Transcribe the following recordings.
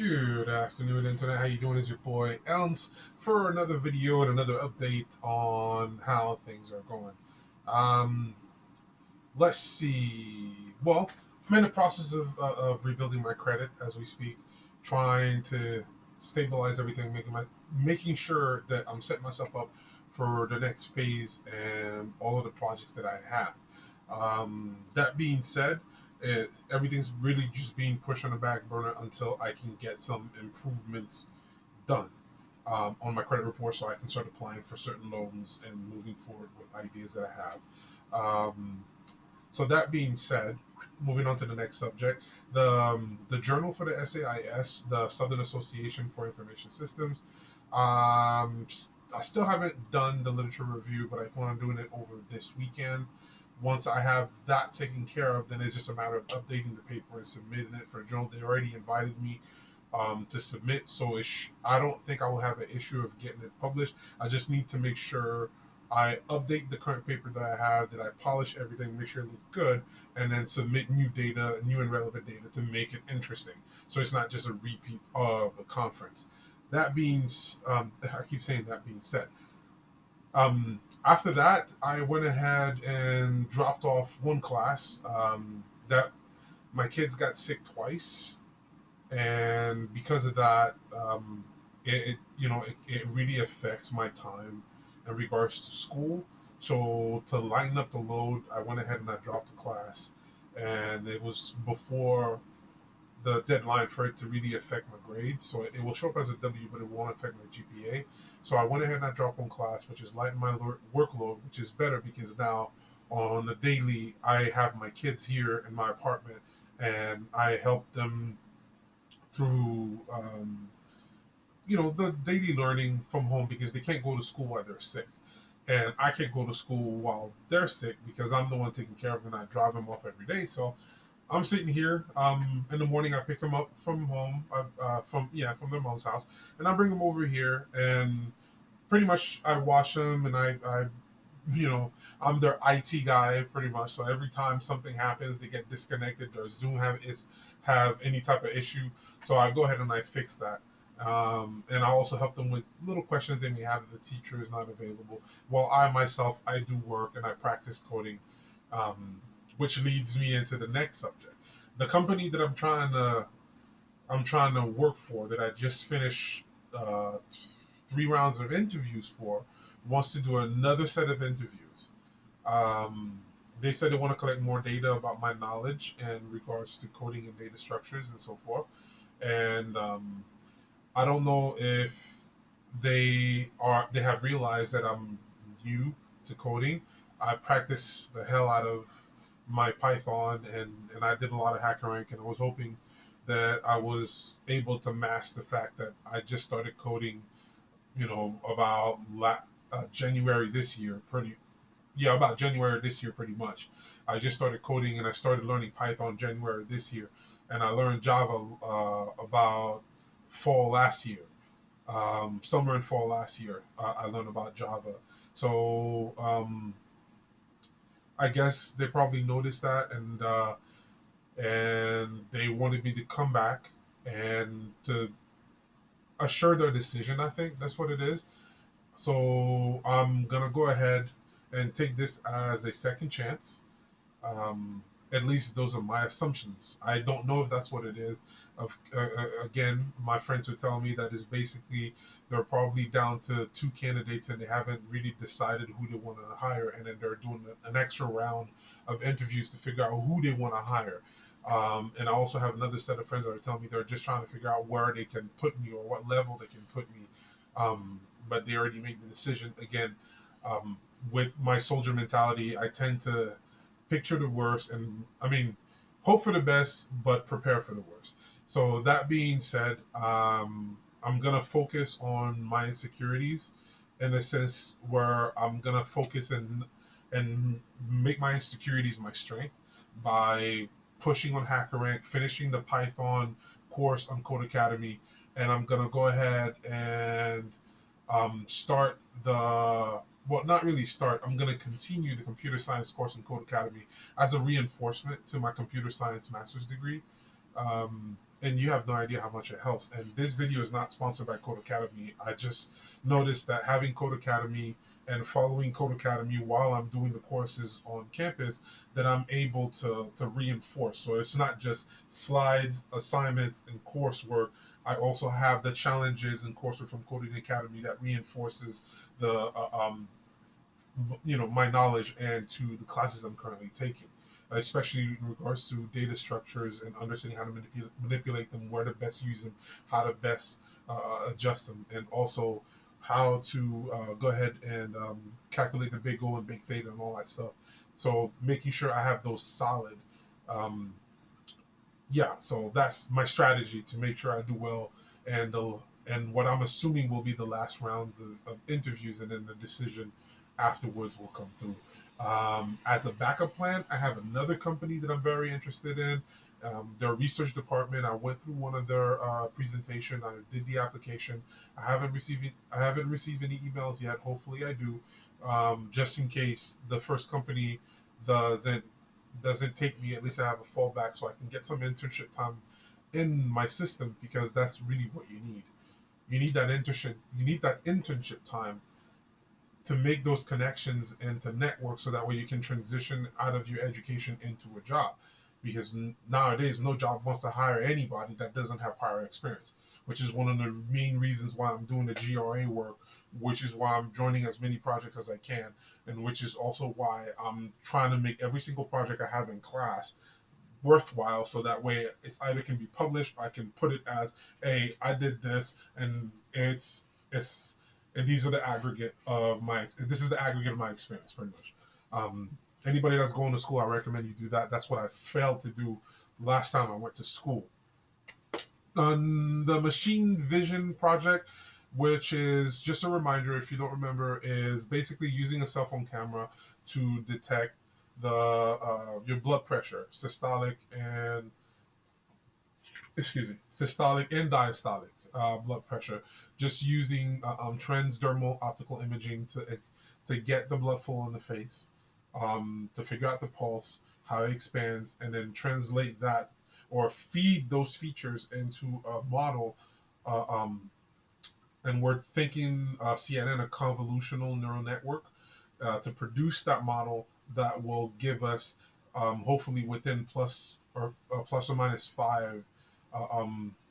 Good afternoon, Internet. How you doing? It's your boy Elms for another video and another update on how things are going. Um, let's see. Well, I'm in the process of rebuilding my credit as we speak, trying to stabilize everything, making sure that I'm setting myself up for the next phase and all of the projects that I have. That being said, everything's really just being pushed on the back burner until I can get some improvements done on my credit report so I can start applying for certain loans and moving forward with ideas that I have. Um, so that being said, moving on to the next subject, the journal for the SAIS, the Southern Association for Information Systems. I still haven't done the literature review, but I plan on doing it over this weekend. Once I have that taken care of, then it's just a matter of updating the paper and submitting it for a journal. They already invited me to submit, so I don't think I will have an issue of getting it published. I just need to make sure I update the current paper that I have, that I polish everything, make sure it looks good, and then submit new data, new and relevant data to make it interesting. So it's not just a repeat of the conference. That being, I keep saying that being said. After that, I went ahead and dropped off one class. That my kids got sick twice, and because of that, it really affects my time in regards to school. So to lighten up the load, I went ahead and I dropped the class, and it was before the deadline for it to really affect my grades. So it will show up as a W, but it won't affect my GPA. So I went ahead and I dropped one class, which is lighten my workload, which is better because now on the daily I have my kids here in my apartment, and I help them through the daily learning from home because they can't go to school while they're sick, and I can't go to school while they're sick because I'm the one taking care of them and I drive them off every day. So I'm sitting here. In the morning, I pick them up from home, from their mom's house, and I bring them over here, and pretty much I wash them, and I you know, I'm their IT guy pretty much. So every time something happens, they get disconnected, their Zoom have any type of issue. So I go ahead and I fix that. And I also help them with little questions they may have if the teacher is not available. While I myself, I do work and I practice coding, which leads me into the next subject. The company that I'm trying to work for, that I just finished 3 rounds of interviews for, wants to do another set of interviews. Um, they said they want to collect more data about my knowledge in regards to coding and data structures and so forth. And I don't know if they have realized that I'm new to coding. I practice the hell out of my Python, and I did a lot of HackerRank, and I was hoping that I was able to mask the fact that I just started coding, about January this year, about January this year, pretty much. I just started coding and I started learning Python January this year, and I learned Java about fall last year. Summer and fall last year, I learned about Java. So I guess they probably noticed that, and they wanted me to come back and to assure their decision. I think that's what it is. So I'm gonna go ahead and take this as a second chance. Um, at least those are my assumptions. I don't know if that's what it is. Again, my friends are telling me that is basically they're probably down to two candidates and they haven't really decided who they want to hire, and then they're doing an extra round of interviews to figure out who they want to hire. And I also have another set of friends that are telling me they're just trying to figure out where they can put me or what level they can put me. But they already made the decision. Again, um, with my soldier mentality, I tend to picture the worst, and I mean, hope for the best, but prepare for the worst. So that being said, I'm gonna focus on my insecurities in a sense where I'm gonna focus and make my insecurities my strength by pushing on HackerRank, finishing the Python course on Code Academy, and I'm gonna go ahead and start not really start. I'm going to continue the computer science course in Code Academy as a reinforcement to my computer science master's degree. And you have no idea how much it helps. And this video is not sponsored by Code Academy. I just noticed that having Code Academy and following Code Academy while I'm doing the courses on campus, that I'm able to reinforce. So it's not just slides, assignments, and coursework. I also have the challenges and coursework from Coding Academy that reinforces the my knowledge and to the classes I'm currently taking, especially in regards to data structures and understanding how to manipulate them, where to best use them, how to best adjust them, and also how to go ahead and calculate the big O and big theta and all that stuff. So making sure I have those solid. Um, yeah, so that's my strategy to make sure I do well, and and what I'm assuming will be the last rounds of interviews, and then the decision afterwards will come through. As a backup plan, I have another company that I'm very interested in. Their research department. I went through one of their presentation. I did the application. I haven't received any emails yet. Hopefully, I do. Just in case the first company doesn't doesn't take me, at least I have a fallback so I can get some internship time in my system, because that's really what you need. You need that internship. You need that internship time to make those connections and to network, so that way you can transition out of your education into a job. Because nowadays, no job wants to hire anybody that doesn't have prior experience, which is one of the main reasons why I'm doing the GRA work, which is why I'm joining as many projects as I can, and which is also why I'm trying to make every single project I have in class worthwhile, so that way it's either can be published, I can put it as, hey, I did this, and it's and these are the aggregate of my this is the aggregate of my experience, pretty much. um, Anybody that's going to school, I recommend you do that. That's what I failed to do last time I went to school. The machine vision project, which is just a reminder, if you don't remember, is basically using a cell phone camera to detect the your blood pressure, systolic and diastolic blood pressure, just using transdermal optical imaging to get the blood flow in the face, to figure out the pulse, how it expands, and then translate that or feed those features into a model. Uh, um, and we're thinking CNN, a convolutional neural network, to produce that model that will give us, hopefully within plus or minus five,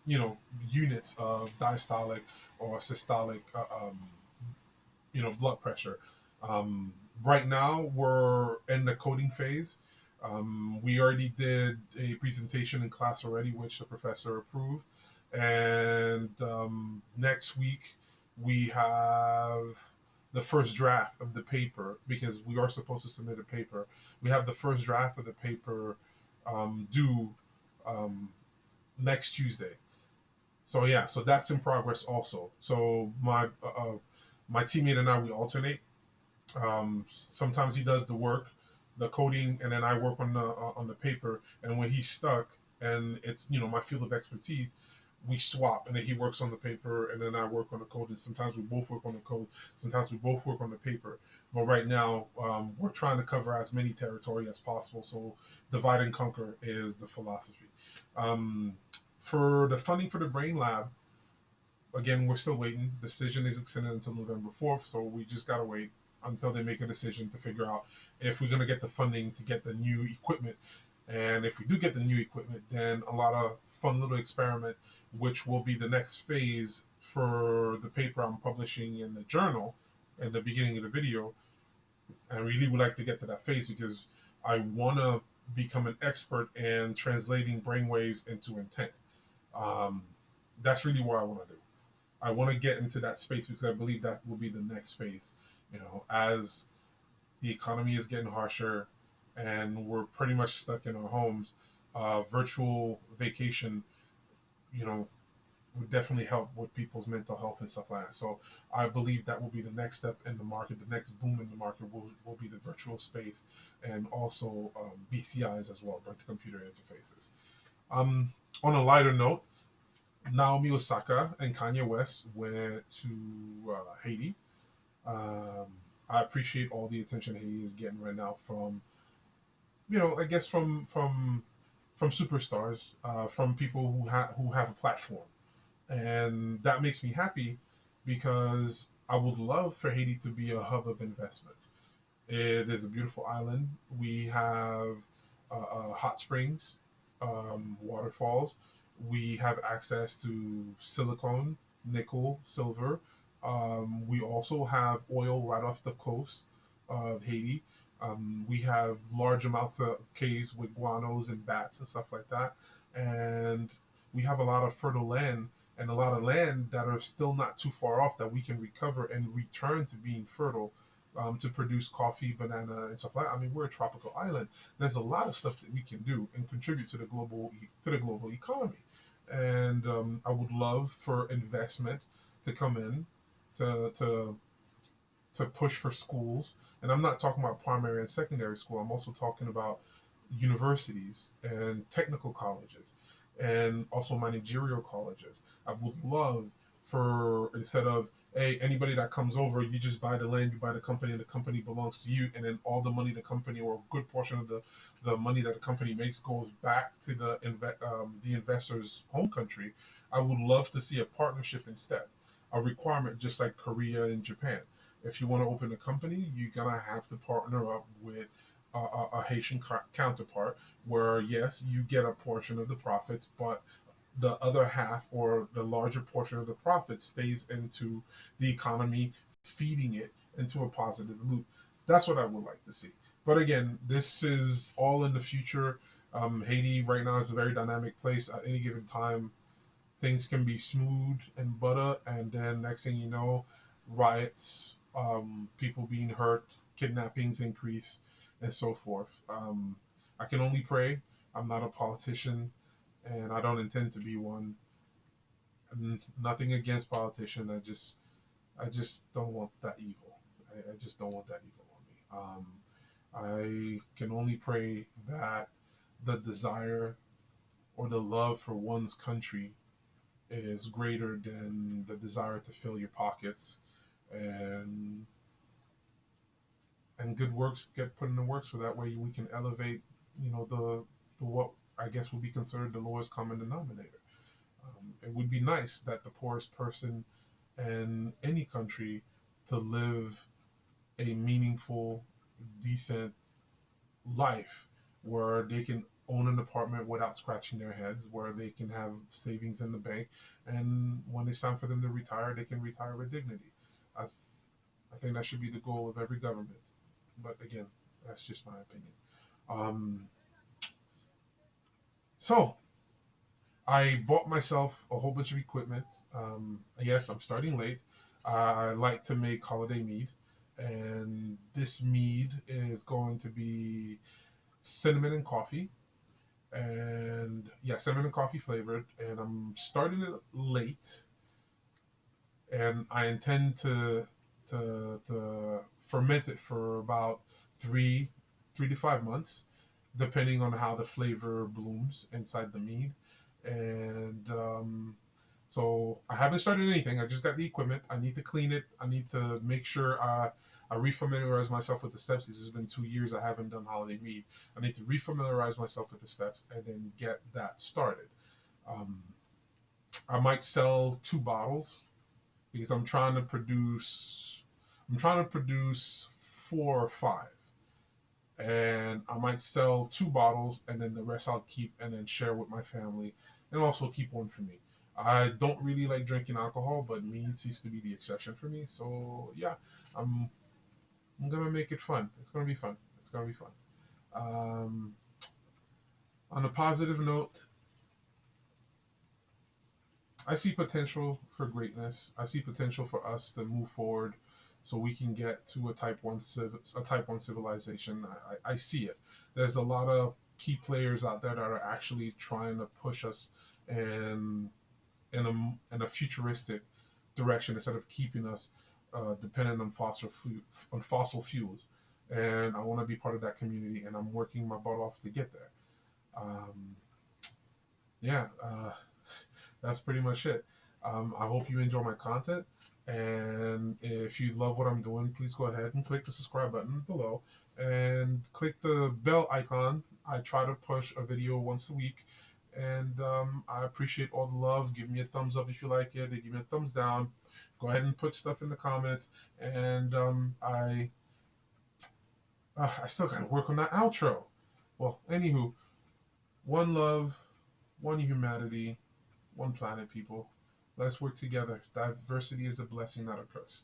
units of diastolic or systolic, blood pressure. Um, right now, we're in the coding phase. We already did a presentation in class already, which the professor approved. And next week, we have the first draft of the paper, because we are supposed to submit a paper. We have the first draft of the paper due um, next Tuesday. So yeah, so that's in progress also. So my teammate and I, we alternate. Sometimes he does the work, the coding, and then I work on the paper. And when he's stuck and it's my field of expertise, we swap, and then he works on the paper, and then I work on the code. And sometimes we both work on the code. Sometimes we both work on the paper. But right now, we're trying to cover as many territory as possible. So divide and conquer is the philosophy. Um, for the funding for the Brain Lab, again, we're still waiting. Decision is extended until November 4th, so we just gotta wait until they make a decision to figure out if we're gonna get the funding to get the new equipment. And if we do get the new equipment, then a lot of fun little experiment, which will be the next phase for the paper I'm publishing in the journal at the beginning of the video. I really would like to get to that phase, because I want to become an expert in translating brainwaves into intent. Um, that's really what I want to do. I want to get into that space, because I believe that will be the next phase. As the economy is getting harsher and we're pretty much stuck in our homes, virtual vacation, you know, would definitely help with people's mental health and stuff like that. So I believe that will be the next step in the market. The next boom in the market will be the virtual space, and also BCIs as well, birth to computer interfaces. Um, on a lighter note, Naomi Osaka and Kanye West went to Haiti. Um, I appreciate all the attention Haiti is getting right now from, I guess from from superstars, from people who have a platform, and that makes me happy because I would love for Haiti to be a hub of investments. It is a beautiful island. We have hot springs, waterfalls. We have access to silicone, nickel, silver. We also have oil right off the coast of Haiti. We have large amounts of caves with guanos and bats and stuff like that. And we have a lot of fertile land and a lot of land that are still not too far off that we can recover and return to being fertile, to produce coffee, banana, and stuff like that. I mean, we're a tropical island. There's a lot of stuff that we can do and contribute to the global economy. And I would love for investment to come in to to to push for schools. And I'm not talking about primary and secondary school. I'm also talking about universities and technical colleges and also managerial colleges. I would love for, instead of, hey, anybody that comes over, you just buy the land, you buy the company, and the company belongs to you, and then all the money the company, or a good portion of the money that the company makes, goes back to the investor's home country. I would love to see a partnership instead, a requirement, just like Korea and Japan. If you want to open a company, you're gonna have to partner up with a Haitian counterpart, where yes, you get a portion of the profits, but the other half, or the larger portion of the profit, stays into the economy, feeding it into a positive loop. That's what I would like to see. But again, this is all in the future. Haiti right now is a very dynamic place. At any given time, things can be smooth and butter, and then next thing you know, riots, people being hurt, kidnappings increase, and so forth. I can only pray. I'm not a politician, and I don't intend to be one. Nothing against politicians. I just don't want that evil. I just don't want that evil on me. I can only pray that the desire or the love for one's country is greater than the desire to fill your pockets, and good works get put into work, so that way we can elevate, the what I guess would be considered the lowest common denominator. It would be nice that the poorest person in any country to live a meaningful, decent life, where they can own an apartment without scratching their heads, where they can have savings in the bank, and when it's time for them to retire, they can retire with dignity. I, th- I think that should be the goal of every government. But again, that's just my opinion. Um, so I bought myself a whole bunch of equipment. Yes, I'm starting late. I like to make holiday mead, and this mead is going to be cinnamon and coffee, and yeah, cinnamon and coffee flavored. And I'm starting it late, and I intend to ferment it for about three 3 to 5 months, depending on how the flavor blooms inside the mead. And so I haven't started anything. I just got the equipment. I need to clean it. I need to make sure I refamiliarize myself with the steps. This has been 2 years I haven't done holiday mead. I need to refamiliarize myself with the steps and then get that started. Um, I might sell 2 bottles because I'm trying to produce 4 or 5, and I might sell 2 bottles, and then the rest I'll keep and then share with my family, and also keep one for me. I don't really like drinking alcohol, but mead seems to be the exception for me. So yeah, I'm I'm gonna make it fun. It's gonna be fun. It's gonna be fun. Um, on a positive note, I see potential for greatness. I see potential for us to move forward, so we can get to a type one civilization. I see it. There's a lot of key players out there that are actually trying to push us in in a futuristic direction, instead of keeping us dependent on fossil fuels. And I want to be part of that community, and I'm working my butt off to get there. Um, yeah, that's pretty much it. I hope you enjoy my content. And if you love what I'm doing, please go ahead and click the subscribe button below and click the bell icon I try to push a video once a week, and I appreciate all the love. Give me a thumbs up if you like it. Give me a thumbs down. Go ahead and put stuff in the comments. And I still got to work on that outro. Well, anywho, one love, one humanity, one planet, people. Let's work together. Diversity is a blessing, not a curse.